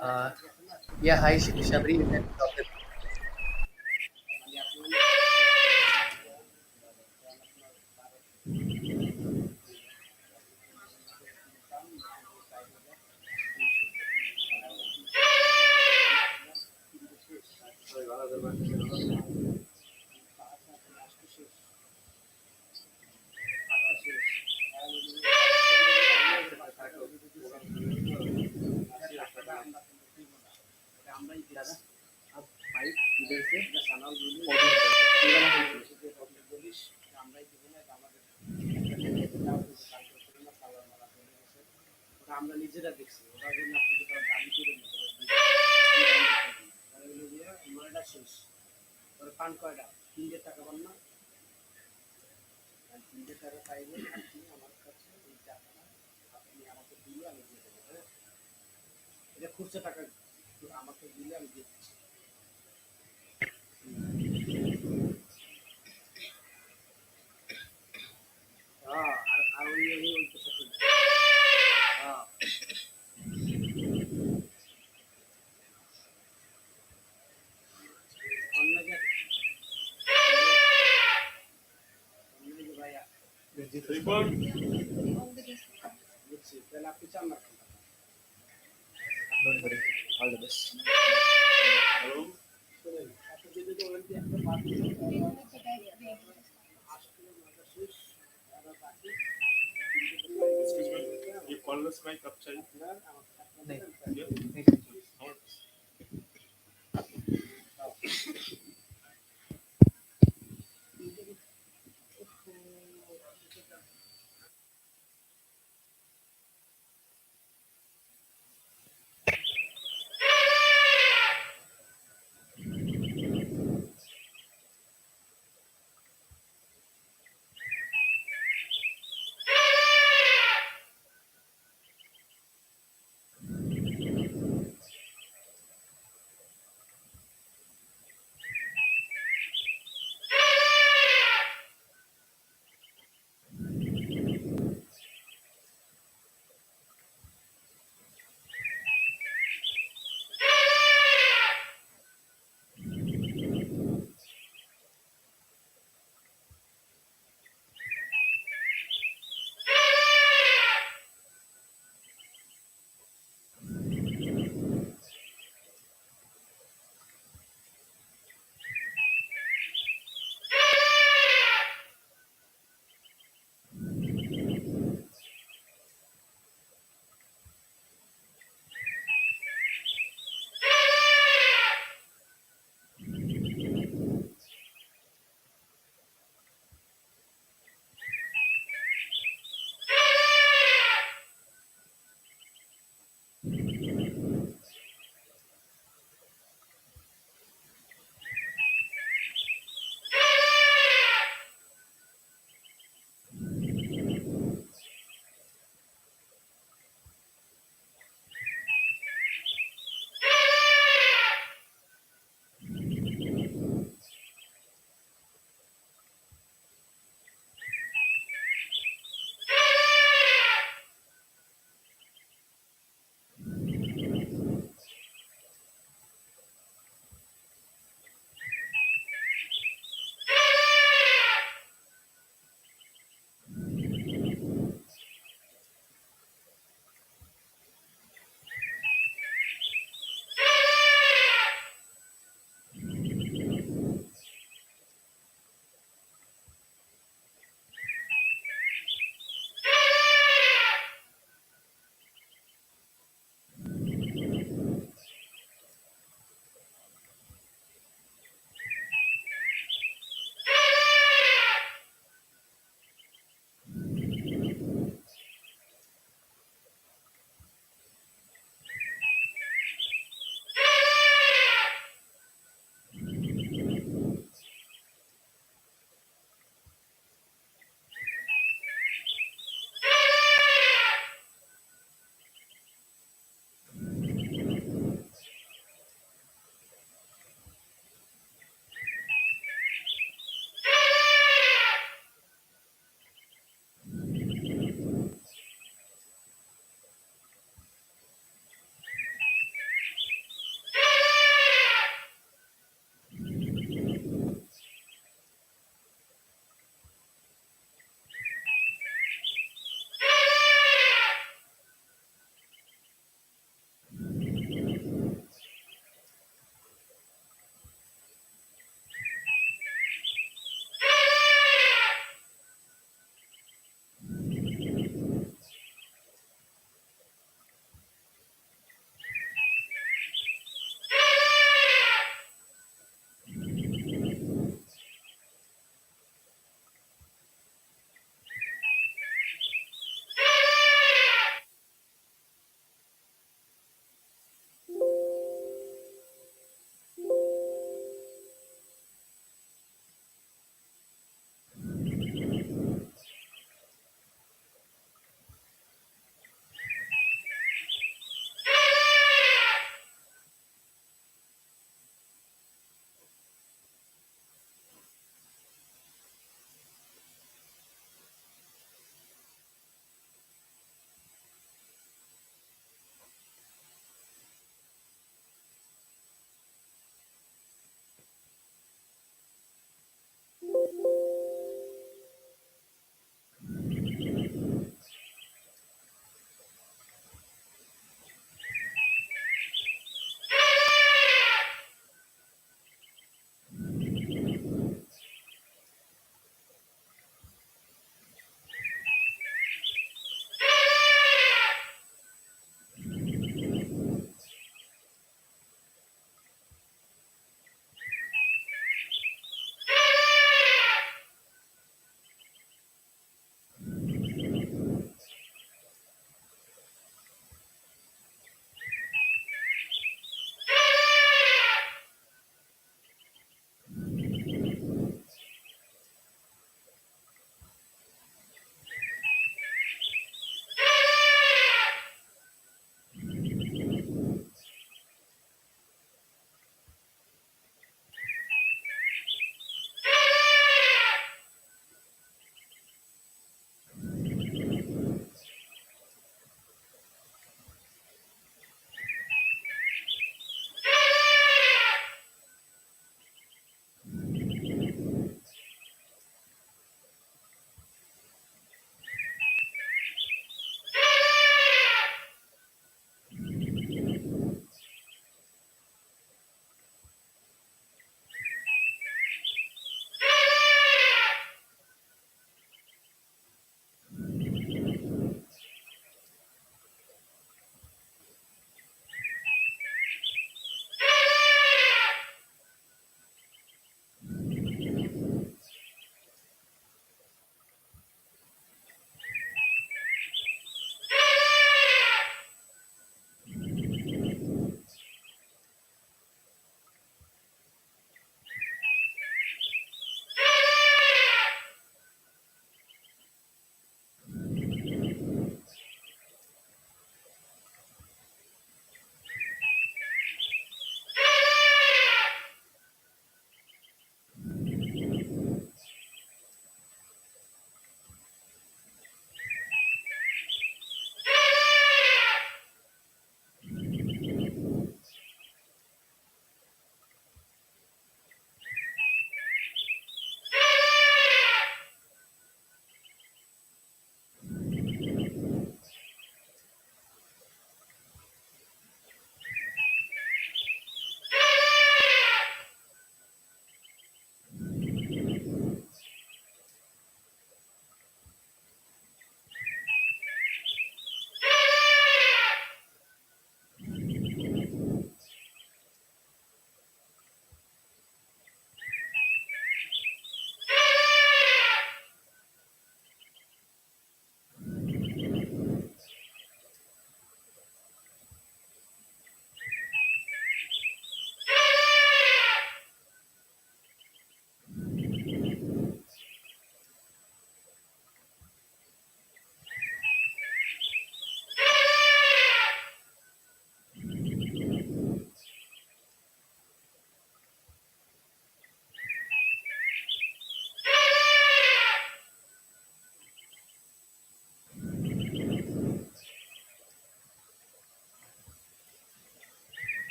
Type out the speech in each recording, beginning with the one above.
Uh, yeah, hi Shabri, you can talk with me. Don't worry, all the best. ये कॉललेस mic कब चाहिए? नहीं, ये नहीं,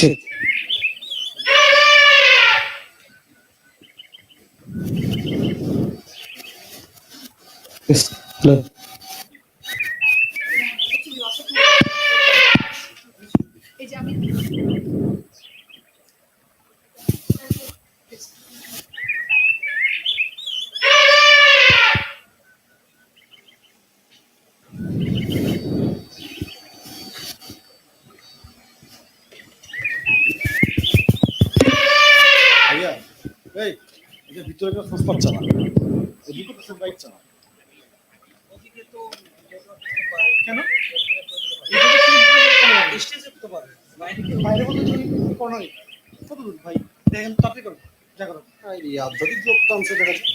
shit. Yes. Hello. ভাইয়া এই এটা ভিতরে একটা খোঁজ পাচ্ছে না ওদিকে তো সব বাইক চালা কেন বাইরে বলতে তুমি কর্নারে কত দূর ভাই দেখেন তাড়াতাড়ি করো যা করো এই আধ্যাত্মিক লোক তো অংশ দেখা যাচ্ছে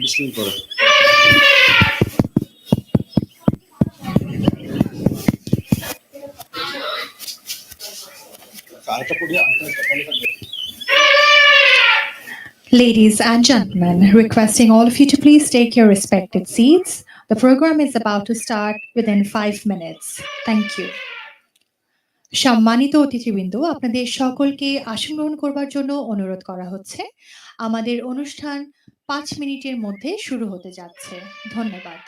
বিশ মিনিট পরে আরেকটা পড়ি Ladies and gentlemen, requesting all of you to please take your respected seats. The program is about to start within 5 minutes. Thank you. সম্মানিত অতিথিবৃন্দ, আপনাদের সকলকে আসন গ্রহণ করবার জন্য অনুরোধ করা হচ্ছে। আমাদের অনুষ্ঠান 5 মিনিটের মধ্যে শুরু হতে যাচ্ছে। ধন্যবাদ।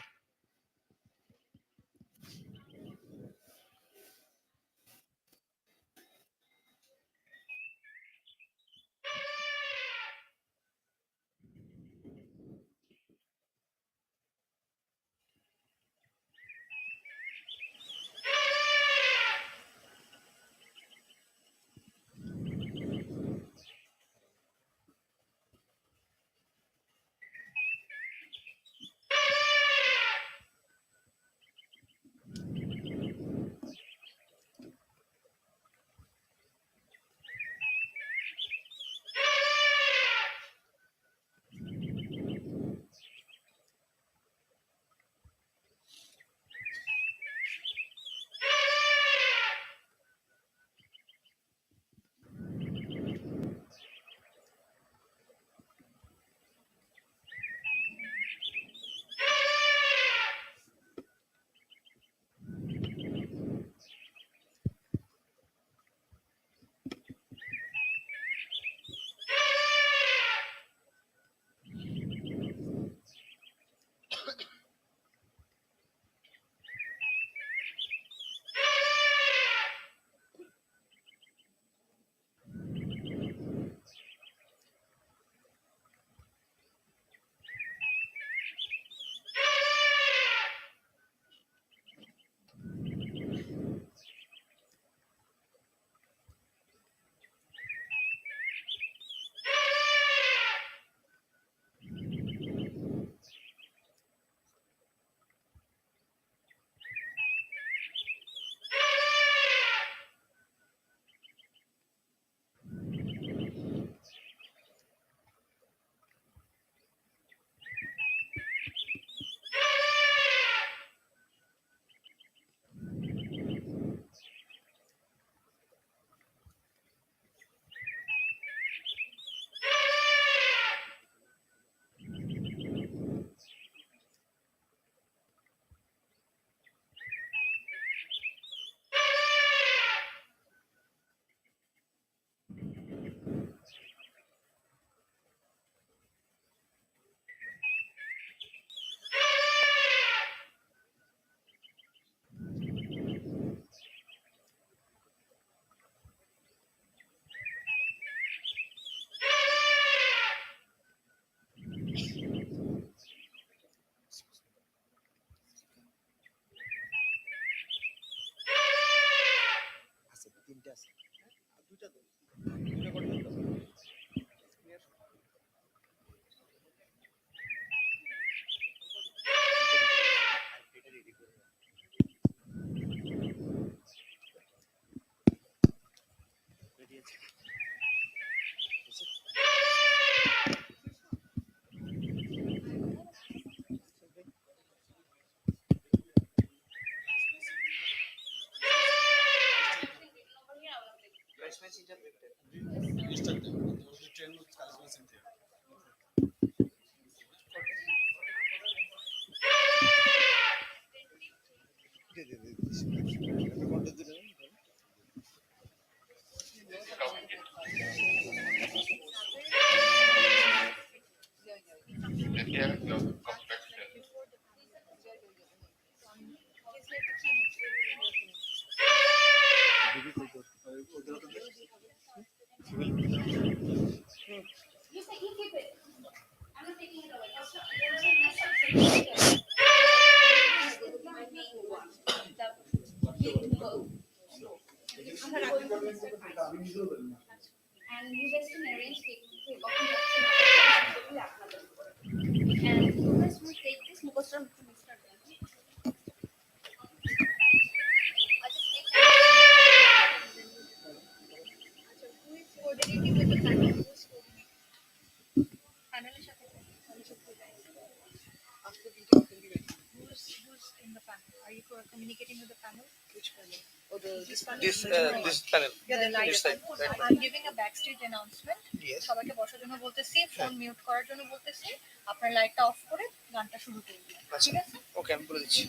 This panel. This side. I'm giving a backstage announcement. Yes. সবাইকে বসার জন্য বলতেছি, ফোন মিউট করার জন্য বলতেছি, আপনার লাইটটা অফ করে গানটা শুরু করুন। ঠিক আছে? ওকে, আমি বলে দিচ্ছি।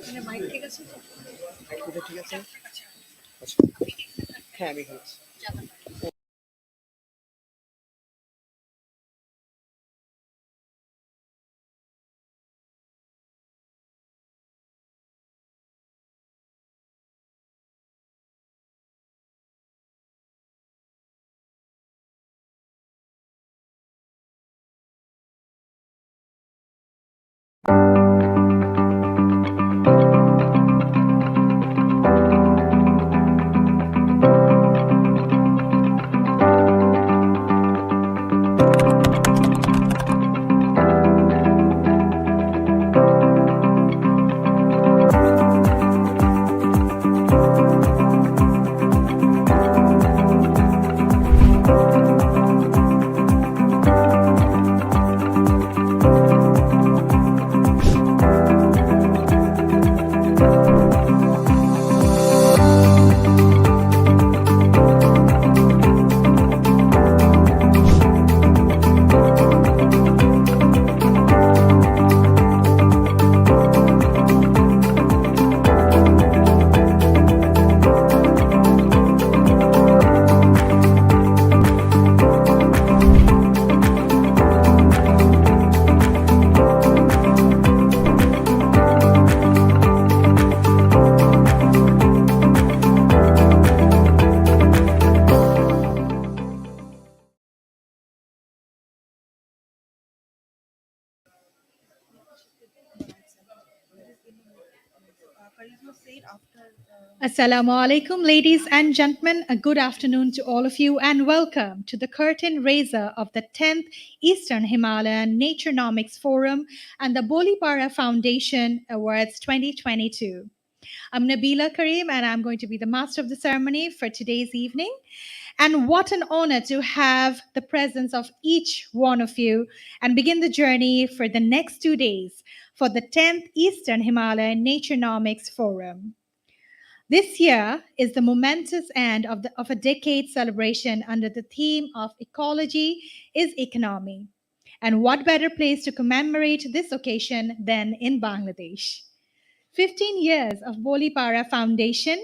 মানে মাইক ঠিক আছে তো? এটা ঠিক আছে? আচ্ছা। আচ্ছা। হ্যাঁ, আমি এখানে আছি। যাবেন। Assalamu alaikum, ladies and gentlemen. A good afternoon to all of you, and welcome to the curtain raiser of the 10th Eastern Himalayan Naturenomics Forum and the Bolipara Foundation Awards 2022. I'm Nabila Karim, and I'm going to be the master of the ceremony for today's evening. And what an honor to have the presence of each one of you and begin the journey for the next 2 days for the 10th Eastern Himalayan Naturenomics Forum. This year is the momentous end of a decade celebration under the theme of Ecology is Economy. And what better place to commemorate this occasion than in Bangladesh? 15 years of Bolipara Foundation,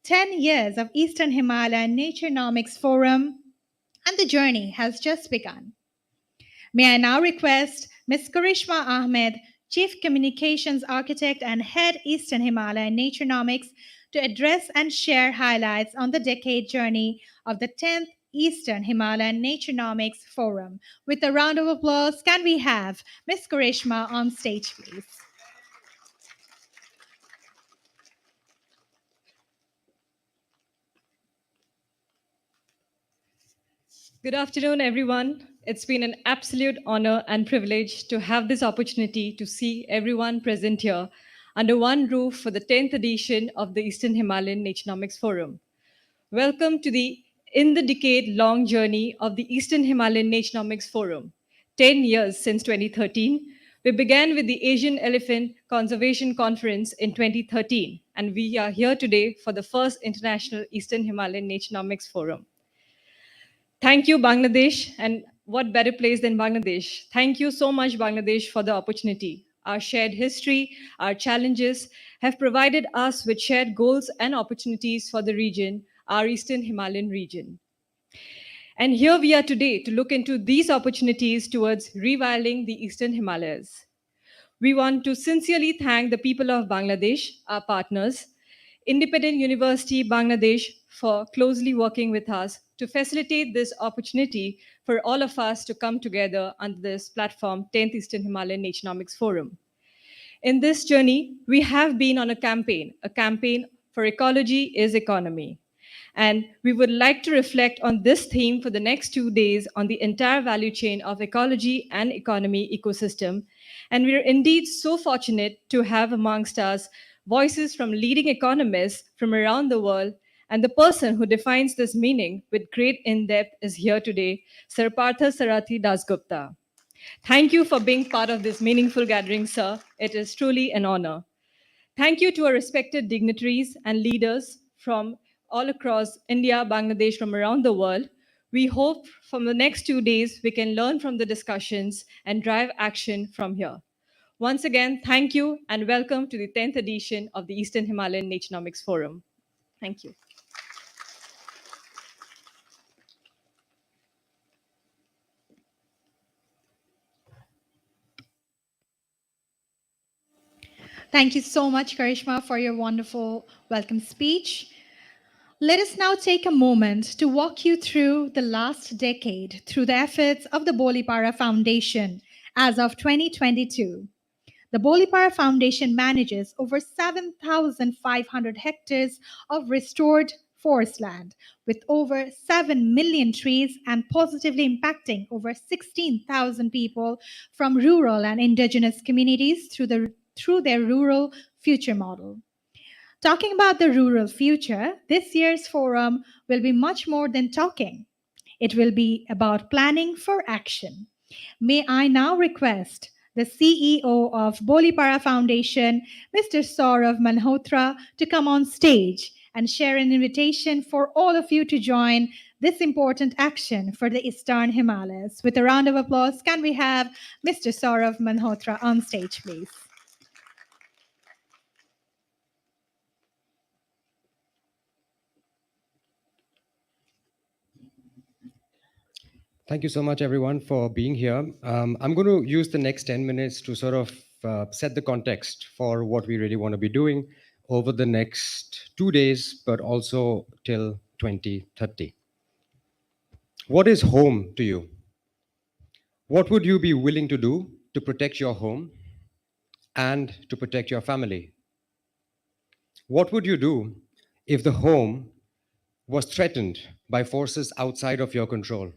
10 years of Eastern Himalayan Naturenomics Forum, and the journey has just begun. May I now request Ms. Karishma Ahmed, Chief Communications Architect and Head Eastern Himalayan Naturenomics, to address and share highlights on the decade journey of the 10th Eastern Himalayan Naturenomics Forum. With a round of applause, can we have Ms. Karishma on stage, please? Good afternoon, everyone. It's been an absolute honor and privilege to have this opportunity to see everyone present here under one roof for the 10th edition of the Eastern Himalayan Naturenomics Forum. Welcome to the in the decade long journey of the Eastern Himalayan Naturenomics Forum. 10 years since 2013, we began with the Asian Elephant Conservation Conference in 2013. and we are here today for the first International Eastern Himalayan Naturenomics Forum. Thank you, Bangladesh. And what better place than Bangladesh? Thank you so much, Bangladesh, for the opportunity. Our shared history, our challenges have provided us with shared goals and opportunities for the region, our Eastern Himalayan region. And here we are today to look into these opportunities towards rewiling the Eastern Himalayas. We want to sincerely thank the people of Bangladesh, our partners, Independent University Bangladesh, for closely working with us to facilitate this opportunity for all of us to come together under this platform, 10th Eastern Himalayan Naturenomics Forum. In this journey, we have been on a campaign for ecology is economy. And we would like to reflect on this theme for the next 2 days on the entire value chain of ecology and economy ecosystem. And we are indeed so fortunate to have amongst us voices from leading economists from around the world. And the person who defines this meaning with great in depth is here today, Sir Partha Sarathi Dasgupta. Thank you for being part of this meaningful gathering, sir. It is truly an honor. Thank you to our respected dignitaries and leaders from all across India, Bangladesh, from around the world. We hope from the next 2 days we can learn from the discussions and drive action from here. Once again, thank you and welcome to the 10th edition of the Eastern Himalayan Naturenomics Forum. Thank you. Thank you so much, Karishma, for your wonderful welcome speech. Let us now take a moment to walk you through the last decade through the efforts of the Bolipara Foundation as of 2022. The Bolipara Foundation manages over 7,500 hectares of restored forest land with over 7 million trees and positively impacting over 16,000 people from rural and indigenous communities through their rural future model. Talking about the rural future, this year's forum will be much more than talking. It will be about planning for action. May I now request the CEO of Bolipara Foundation, Mr. Saurav Malhotra, to come on stage and share an invitation for all of you to join this important action for the Eastern Himalayas. With a round of applause, can we have Mr. Saurav Malhotra on stage, please? Thank you so much, everyone, for being here. I'm going to use the next 10 minutes to sort of set the context for what we really want to be doing over the next 2 days, but also till 2030. What is home to you? What would you be willing to do to protect your home and to protect your family? What would you do if the home was threatened by forces outside of your control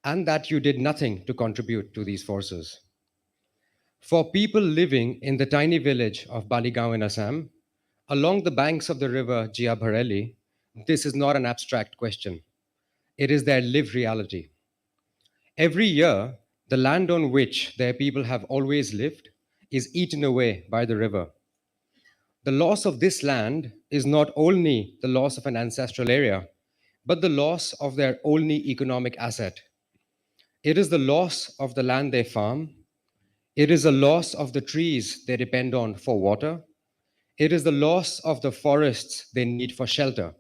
and that you did nothing to contribute to these forces? For people living in the tiny village of Baligaon in Assam, along the banks of the river Jia Bhareli, this is not an abstract question. It is their lived reality. Every year, the land on which their people have always lived is eaten away by the river. The loss of this land is not only the loss of an ancestral area, but the loss of their only economic asset. It is the loss of the land they farm. It is a loss of the trees they depend on for water. It is the loss of the forests they need for shelter.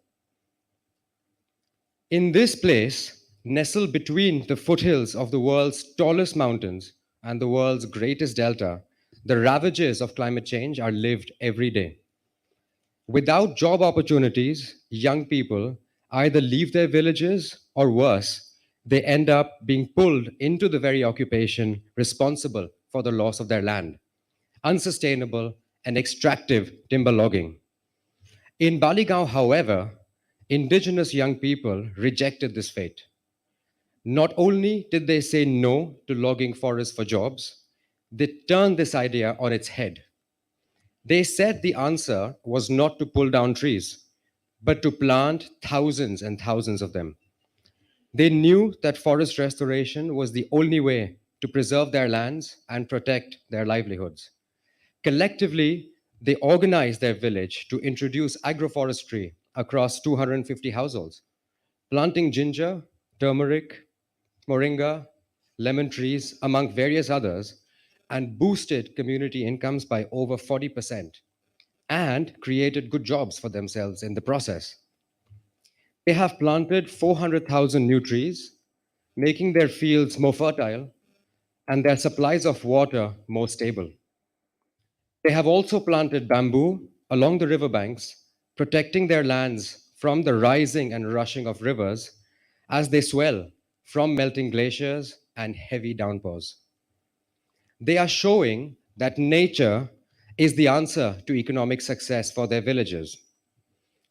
In this place, nestled between the foothills of the world's tallest mountains and the world's greatest delta, the ravages of climate change are lived every day. Without job opportunities, young people either leave their villages or worse, they end up being pulled into the very occupation responsible for the loss of their land, unsustainable and extractive timber logging. In Baligaon, however, indigenous young people rejected this fate. Not only did they say no to logging forests for jobs, they turned this idea on its head. They said the answer was not to pull down trees, but to plant thousands and thousands of them. They knew that forest restoration was the only way to preserve their lands and protect their livelihoods. Collectively, They organized their village to introduce agroforestry across 250 households, planting ginger, turmeric, moringa, lemon trees, among various others, and boosted community incomes by over 40% and created good jobs for themselves in the process. They have planted 400,000 new trees, making their fields more fertile and their supplies of water more stable. They have also planted bamboo along the riverbanks, protecting their lands from the rising and rushing of rivers as they swell from melting glaciers and heavy downpours. They are showing that nature is the answer to economic success for their villages.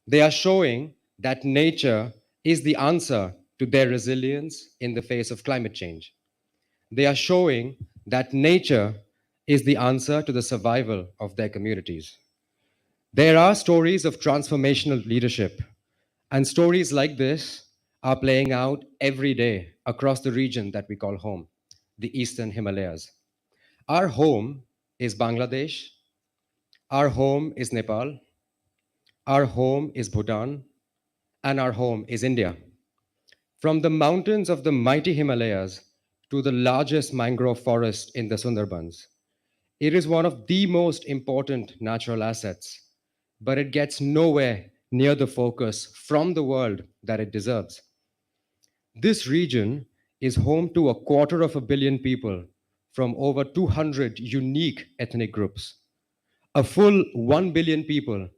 They are showing that nature is the answer to their resilience in the face of climate change. They are showing that nature is the answer to the survival of their communities. There are stories of transformational leadership, and stories like this are playing out every day across the region that we call home, the Eastern Himalayas. Our home is Bangladesh, our home is Nepal, our home is Bhutan, and our home is India. From the mountains of the mighty Himalayas to the largest mangrove forest in the Sundarbans, it is one of the most important natural assets, but it gets nowhere near the focus from the world that it deserves. This region is home to 250 million people from over 200 unique ethnic groups. A full 1 billion people,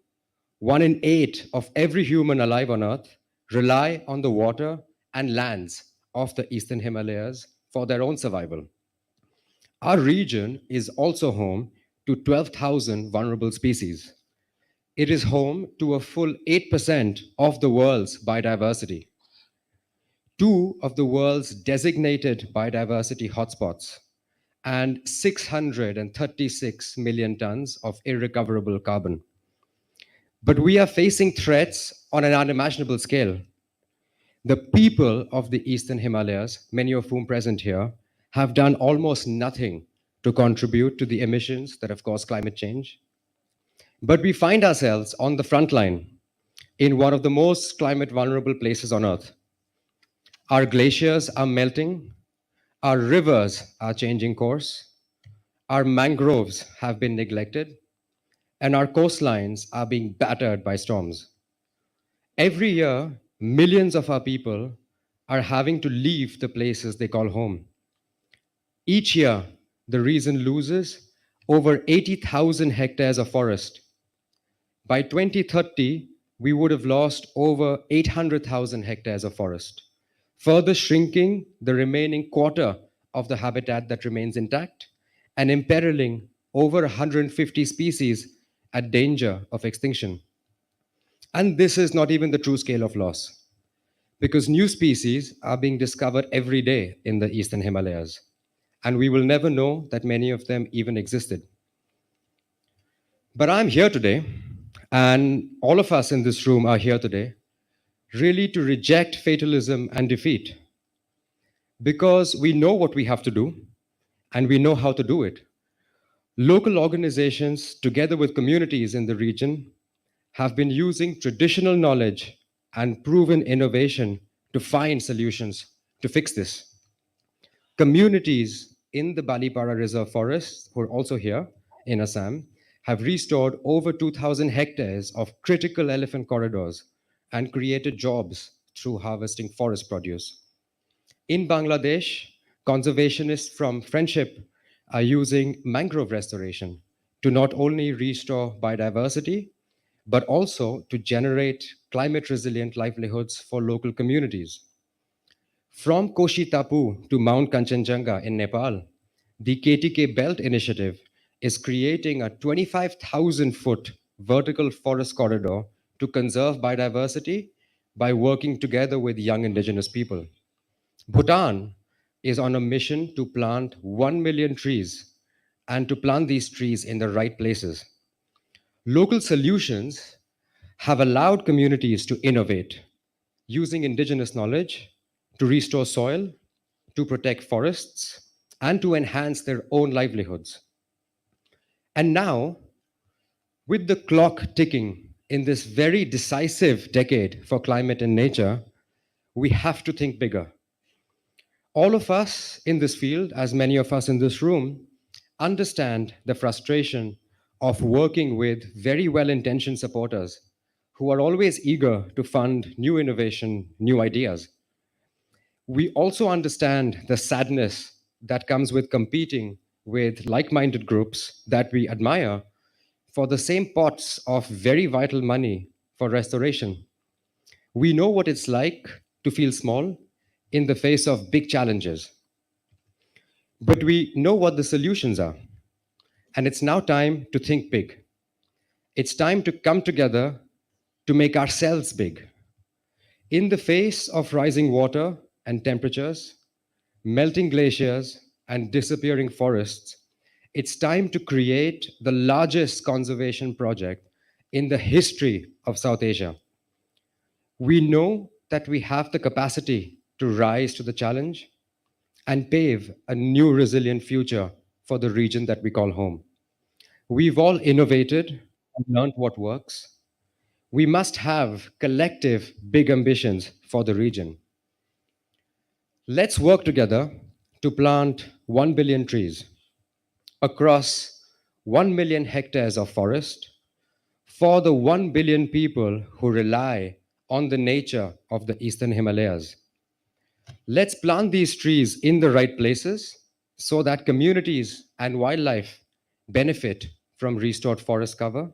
1 in 8 of every human alive on Earth, rely on the water and lands of the Eastern Himalayas for their own survival. Our region is also home to 12,000 vulnerable species. It is home to a full 8% of the world's biodiversity, two of the world's designated biodiversity hotspots, and 636 million tons of irrecoverable carbon. But we are facing threats on an unimaginable scale. The people of the Eastern Himalayas, many of whom present here, have done almost nothing to contribute to the emissions that have caused climate change. But we find ourselves on the front line in one of the most climate vulnerable places on Earth. Our glaciers are melting, our rivers are changing course, our mangroves have been neglected, and our coastlines are being battered by storms. Every year, millions of our people are having to leave the places they call home. Each year, the region loses over 80,000 hectares of forest. By 2030, we would have lost over 800,000 hectares of forest, further shrinking the remaining quarter of the habitat that remains intact and imperiling over 150 species at danger of extinction. And this is not even the true scale of loss, because new species are being discovered every day in the Eastern Himalayas, and we will never know that many of them even existed. But I'm here today, and all of us in this room are here today, really to reject fatalism and defeat, because we know what we have to do, and we know how to do it. Local organizations, together with communities in the region, have been using traditional knowledge and proven innovation to find solutions to fix this. Communities in the Balipara Reserve Forest, who are also here in Assam, have restored over 2,000 hectares of critical elephant corridors and created jobs through harvesting forest produce. In Bangladesh, conservationists from Friendship are using mangrove restoration to not only restore biodiversity, but also to generate climate resilient livelihoods for local communities. From Koshi Tapu to Mount Kanchenjunga in Nepal, the KTK Belt Initiative is creating a 25,000-foot vertical forest corridor to conserve biodiversity by working together with young indigenous people. Bhutan is on a mission to plant 1 million trees and to plant these trees in the right places. Local solutions have allowed communities to innovate using indigenous knowledge to restore soil, to protect forests, and to enhance their own livelihoods. And now, With the clock ticking in this very decisive decade for climate and nature, we have to think bigger. All of us in this field, as many of us in this room, understand the frustration of working with very well intentioned supporters who are always eager to fund new innovation, new ideas. We also understand the sadness that comes with competing with like minded groups that we admire for the same pots of very vital money for restoration. We know what it's like to feel small in the face of big challenges, but we know what the solutions are. And it's now time to think big. It's time to come together to make ourselves big. In the face of rising water and temperatures, melting glaciers, and disappearing forests, it's time to create the largest conservation project in the history of South Asia. We know that we have the capacity to rise to the challenge and pave a new resilient future for the region that we call home. We've all innovated and learned what works. We must have collective big ambitions for the region. Let's work together to plant 1 billion trees across 1 million hectares of forest for the 1 billion people who rely on the nature of the Eastern Himalayas. Let's plant these trees in the right places so that communities and wildlife benefit from restored forest cover.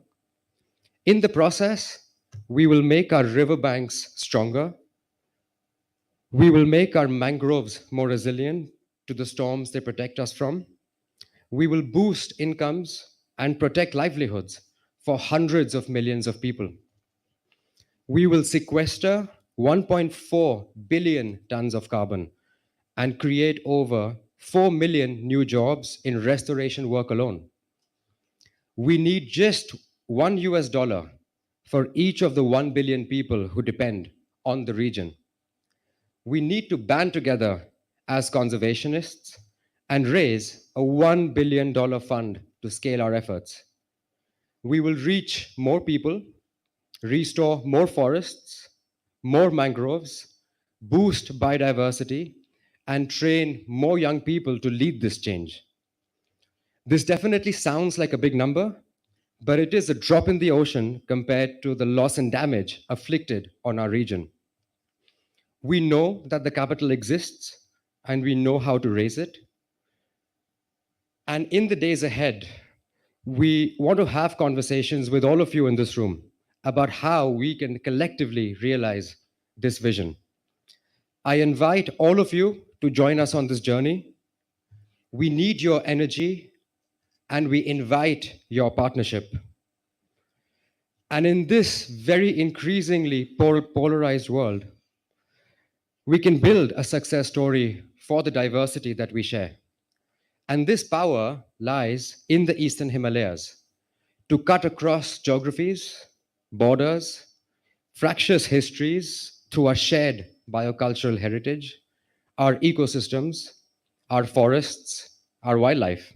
In the process, we will make our riverbanks stronger. We will make our mangroves more resilient to the storms they protect us from. We will boost incomes and protect livelihoods for hundreds of millions of people. We will sequester 1.4 billion tons of carbon and create over 4 million new jobs in restoration work alone. We need just $1 for each of the 1 billion people who depend on the region. We need to band together as conservationists and raise a $1 billion fund to scale our efforts. We will reach more people, restore more forests, more mangroves, boost biodiversity, and train more young people to lead this change. This definitely sounds like a big number, but it is a drop in the ocean compared to the loss and damage afflicted on our region. We know that the capital exists and we know how to raise it. And in the days ahead, we want to have conversations with all of you in this room about how we can collectively realize this vision. I invite all of you to join us on this journey. We need your energy and we invite your partnership. And in this very increasingly polarized world, we can build a success story for the diversity that we share. And this power lies in the Eastern Himalayas to cut across geographies, borders, fractious histories through our shared biocultural heritage, our ecosystems, our forests, our wildlife.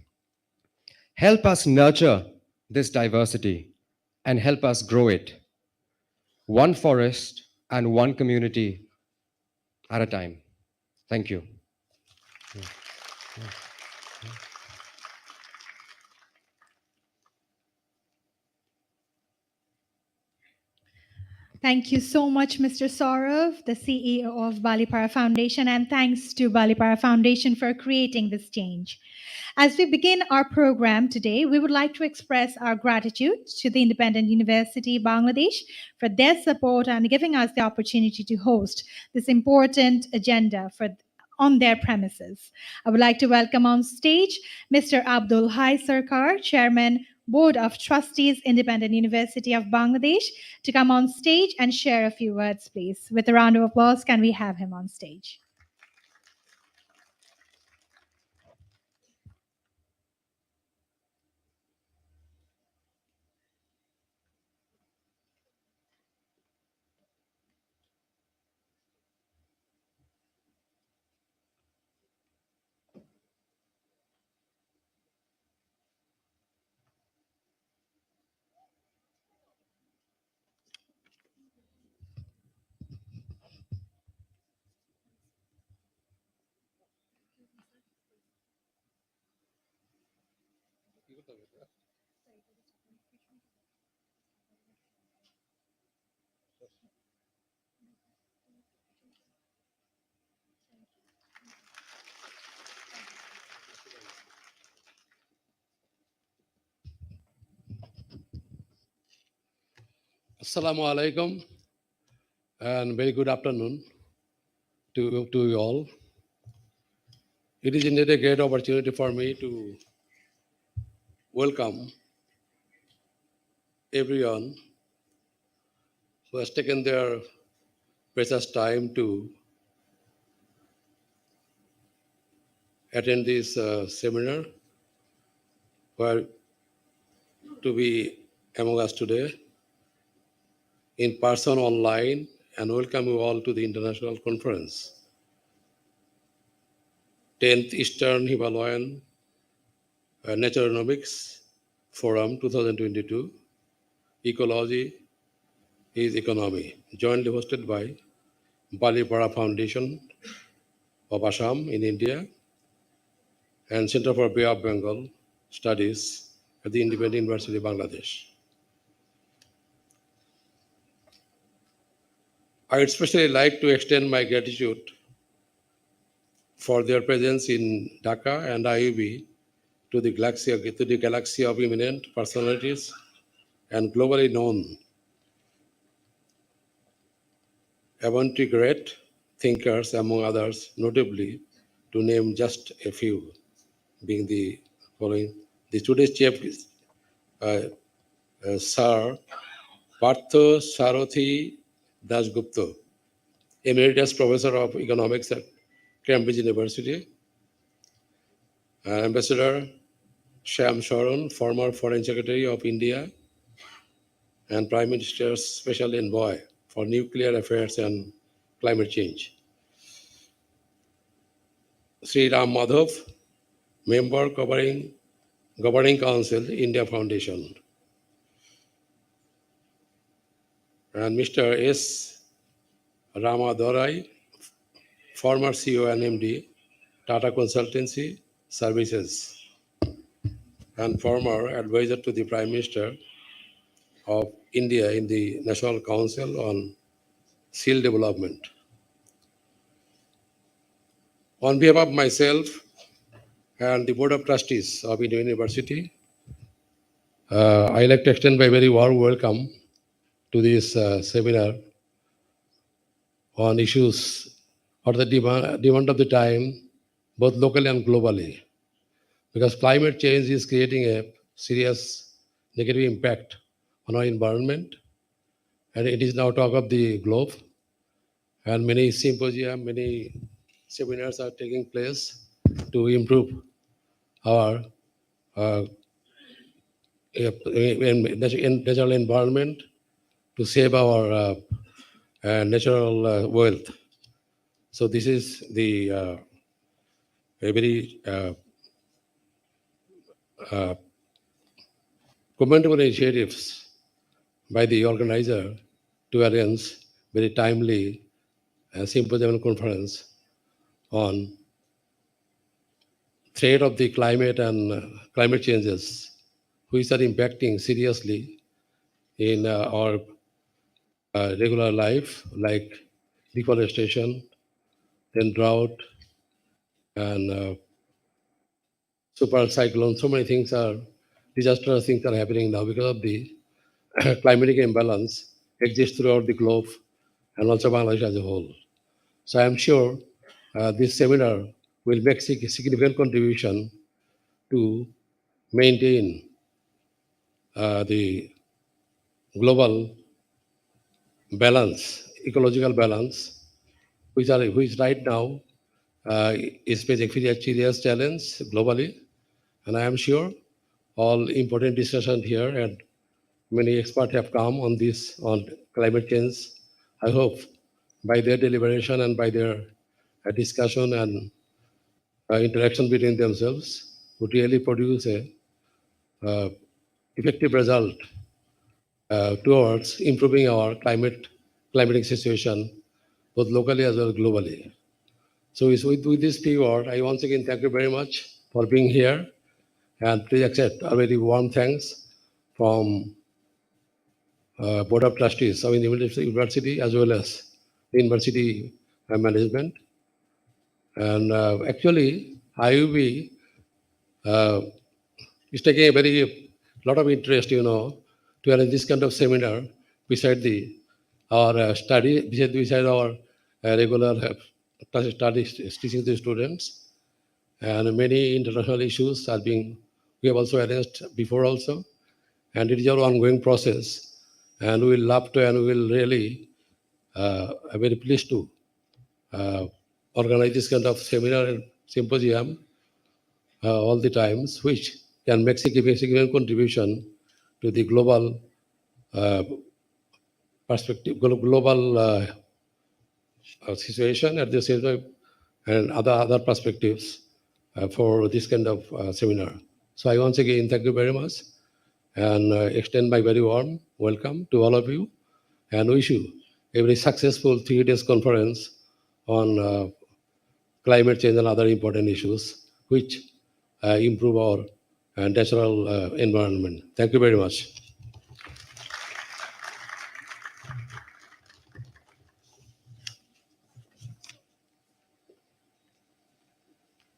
Help us nurture this diversity and help us grow it, one forest and one community at a time. Thank you. Thank you so much, Mr. Saurav, the CEO of Balipara Foundation, and thanks to Balipara Foundation for creating this change. As we begin our program today, we would like to express our gratitude to the Independent University Bangladesh for their support and giving us the opportunity to host this important agenda on their premises. I would like to welcome on stage Mr. Abdul Hai Sarkar, Chairman, Board of Trustees, Independent University of Bangladesh, to come on stage and share a few words, please. With a round of applause, can we have him on stage? Assalamu alaikum and very good afternoon to you all. It is indeed a great opportunity for me to welcome everyone who has taken their precious time to attend this seminar, where to be among us today in person, online, and welcome you all to the international conference, 10th Eastern Himalayan Naturenomics Forum 2022, Ecology is Economy, jointly hosted by Balipara Foundation of Assam in India and Center for Bay of Bengal Studies at the Independent University of Bangladesh. I would especially like to extend my gratitude for their presence in Dhaka and IUB to the galaxy of eminent personalities and globally known avant-garde thinkers, among others, notably to name just a few, being the following. The today's chief is Sir Partho Sarathi Dasgupta, Emeritus Professor of Economics at Cambridge University, Ambassador Shyam Sharan, former Foreign Secretary of India and Prime Minister's Special Envoy for Nuclear Affairs and Climate Change. Sri Ram Madhav, Member Governing Council, India Foundation. And Mr. S. Ramadorai, former CEO and MD, Tata Consultancy Services, and former advisor to the Prime Minister of India in the National Council on Seal Development. On behalf of myself and the Board of Trustees of India University, I'd like to extend my very warm welcome to this seminar on issues or the demand of the time, both locally and globally, because climate change is creating a serious negative impact on our environment, and it is now talk of the globe, and many symposia, many seminars are taking place to improve our natural environment, to save our natural wealth. So this is the a very commendable initiatives by the organizer to arrange very timely symposium and conference on threat of the climate and climate changes, which are impacting seriously in our regular life, like deforestation, then drought, and super cyclone. So many things are disastrous things are happening now because of the climatic imbalance exists throughout the globe and also Bangladesh as a whole. So I'm sure this seminar will make significant contribution to maintain the global balance, ecological balance, which right now is facing a serious challenge globally. And I am sure all important discussions here and many experts have come on this on climate change. I hope by their deliberation and by their discussion and interaction between themselves would really produce a effective result towards improving our climatic situation, both locally as well as globally. So with this keyword, I once again thank you very much for being here And please accept a very warm thanks from Board of Trustees of the University as well as the University Management. And actually, IUB is taking a very lot of interest, to arrange this kind of seminar beside our beside our regular study teaching the students. And many international issues are being, we have also arranged before also, and it is our ongoing process. And we will love to and we will really are very pleased to organize this kind of seminar and symposium all the times, which can make significant contribution to the global perspective, global situation at the same time, and other perspectives for this kind of seminar. So I once again thank you very much and extend my very warm welcome to all of you and wish you a very successful 3 days conference on climate change and other important issues which improve our natural environment. Thank you very much.